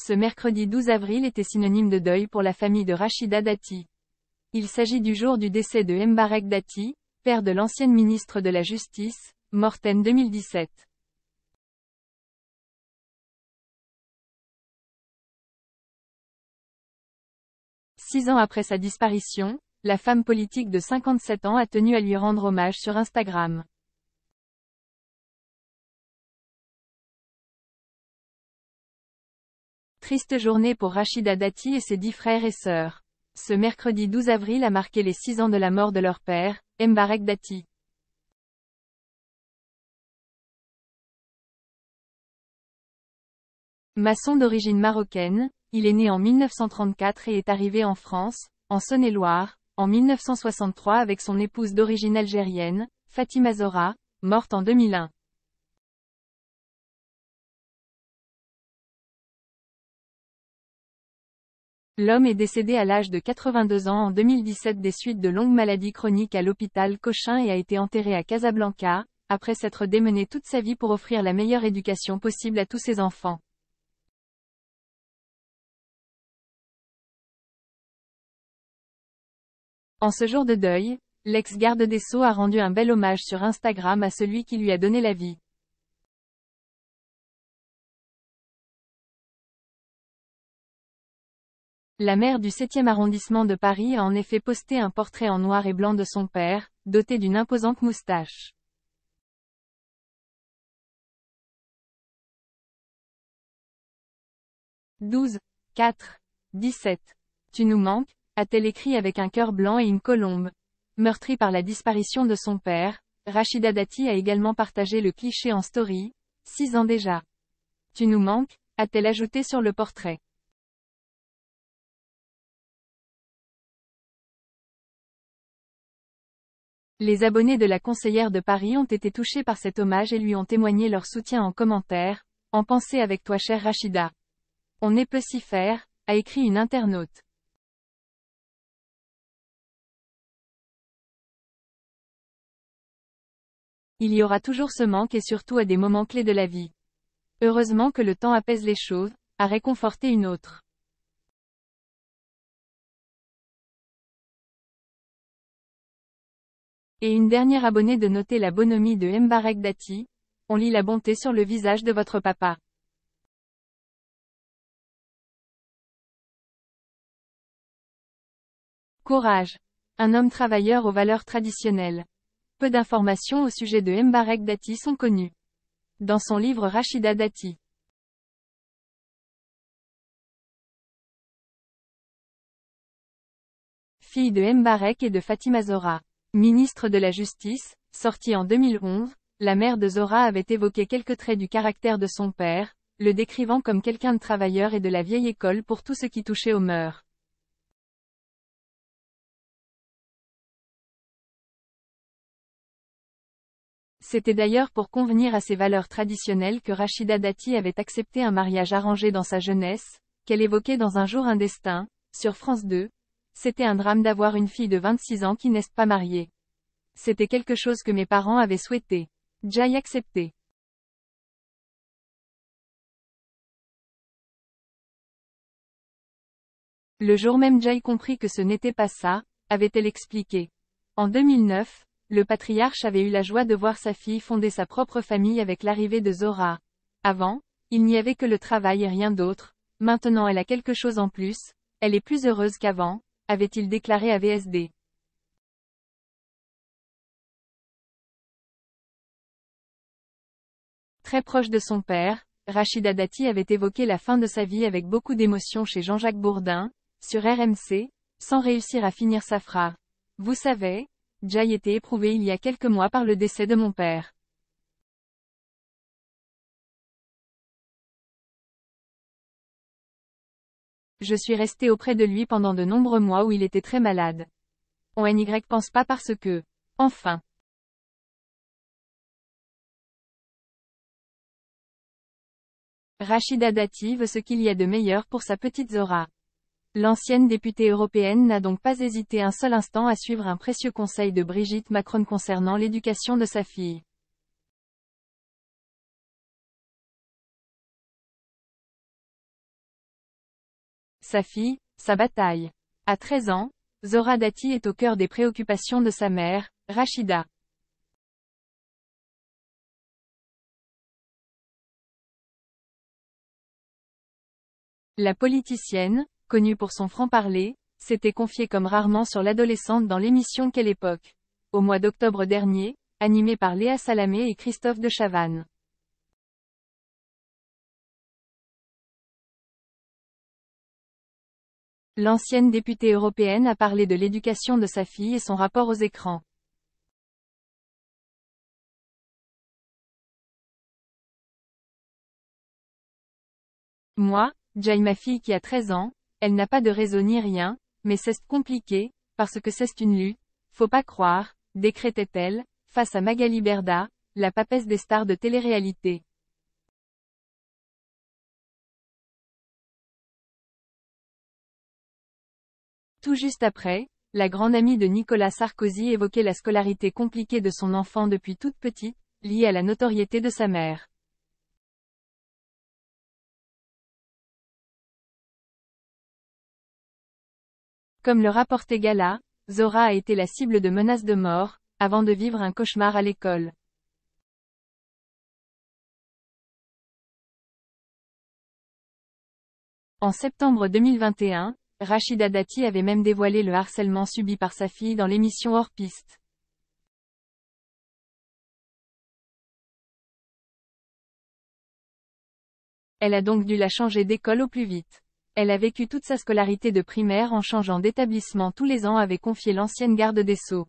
Ce mercredi 12 avril était synonyme de deuil pour la famille de Rachida Dati. Il s'agit du jour du décès de Mbarek Dati, père de l'ancienne ministre de la Justice, morte en 2017. Six ans après sa disparition, la femme politique de 57 ans a tenu à lui rendre hommage sur Instagram. Triste journée pour Rachida Dati et ses 10 frères et sœurs. Ce mercredi 12 avril a marqué les 6 ans de la mort de leur père, Mbarek Dati. Maçon d'origine marocaine, il est né en 1934 et est arrivé en France, en Saône-et-Loire, en 1963 avec son épouse d'origine algérienne, Fatima Zora, morte en 2001. L'homme est décédé à l'âge de 82 ans en 2017 des suites de longues maladies chroniques à l'hôpital Cochin et a été enterré à Casablanca, après s'être démené toute sa vie pour offrir la meilleure éducation possible à tous ses enfants. En ce jour de deuil, l'ex-garde des Sceaux a rendu un bel hommage sur Instagram à celui qui lui a donné la vie. La maire du 7e arrondissement de Paris a en effet posté un portrait en noir et blanc de son père, doté d'une imposante moustache. « 12, 4, 17. Tu nous manques », a-t-elle écrit avec un cœur blanc et une colombe. Meurtrie par la disparition de son père, Rachida Dati a également partagé le cliché en story, 6 ans déjà. « Tu nous manques », a-t-elle ajouté sur le portrait. Les abonnés de la conseillère de Paris ont été touchés par cet hommage et lui ont témoigné leur soutien en commentaire. « En pensée avec toi chère Rachida. On ne peut s'y faire », a écrit une internaute. Il y aura toujours ce manque et surtout à des moments clés de la vie. Heureusement que le temps apaise les choses, a réconforté une autre. Et une dernière abonnée de noter la bonhomie de Mbarek Dati. On lit la bonté sur le visage de votre papa. Courage. Un homme travailleur aux valeurs traditionnelles. Peu d'informations au sujet de Mbarek Dati sont connues. Dans son livre Rachida Dati. Fille de Mbarek et de Fatima Zora. Ministre de la Justice, sortie en 2011, la mère de Zora avait évoqué quelques traits du caractère de son père, le décrivant comme quelqu'un de travailleur et de la vieille école pour tout ce qui touchait aux mœurs. C'était d'ailleurs pour convenir à ces valeurs traditionnelles que Rachida Dati avait accepté un mariage arrangé dans sa jeunesse, qu'elle évoquait dans Un jour un destin, sur France 2. C'était un drame d'avoir une fille de 26 ans qui n'est pas mariée. C'était quelque chose que mes parents avaient souhaité. Jai accepté. Le jour même Jai comprit que ce n'était pas ça, avait-elle expliqué. En 2009, le patriarche avait eu la joie de voir sa fille fonder sa propre famille avec l'arrivée de Zora. Avant, il n'y avait que le travail et rien d'autre. Maintenant elle a quelque chose en plus, elle est plus heureuse qu'avant, avait-il déclaré à VSD. Très proche de son père, Rachida Dati avait évoqué la fin de sa vie avec beaucoup d'émotion chez Jean-Jacques Bourdin, sur RMC, sans réussir à finir sa phrase. Vous savez, Jai était éprouvé il y a quelques mois par le décès de mon père. Je suis restée auprès de lui pendant de nombreux mois où il était très malade. On n'y pense pas parce que, enfin. Rachida Dati veut ce qu'il y a de meilleur pour sa petite Zora. L'ancienne députée européenne n'a donc pas hésité un seul instant à suivre un précieux conseil de Brigitte Macron concernant l'éducation de sa fille. Sa fille, sa bataille. À 13 ans, Zora Dati est au cœur des préoccupations de sa mère, Rachida. La politicienne, connue pour son franc-parler, s'était confiée comme rarement sur l'adolescente dans l'émission Quelle époque. Au mois d'octobre dernier, animée par Léa Salamé et Christophe de Chavannes. L'ancienne députée européenne a parlé de l'éducation de sa fille et son rapport aux écrans. Moi, Jai ma fille qui a 13 ans, elle n'a pas de réseau ni rien, mais c'est compliqué, parce que c'est une lutte, faut pas croire, décrétait-elle, face à Magali Berda, la papesse des stars de télé-réalité. Tout juste après, la grande amie de Nicolas Sarkozy évoquait la scolarité compliquée de son enfant depuis toute petite, liée à la notoriété de sa mère. Comme le rapportait Gala, Zora a été la cible de menaces de mort, avant de vivre un cauchemar à l'école. En septembre 2021, Rachida Dati avait même dévoilé le harcèlement subi par sa fille dans l'émission Hors Piste. Elle a donc dû la changer d'école au plus vite. Elle a vécu toute sa scolarité de primaire en changeant d'établissement tous les ans, avait confié l'ancienne garde des Sceaux.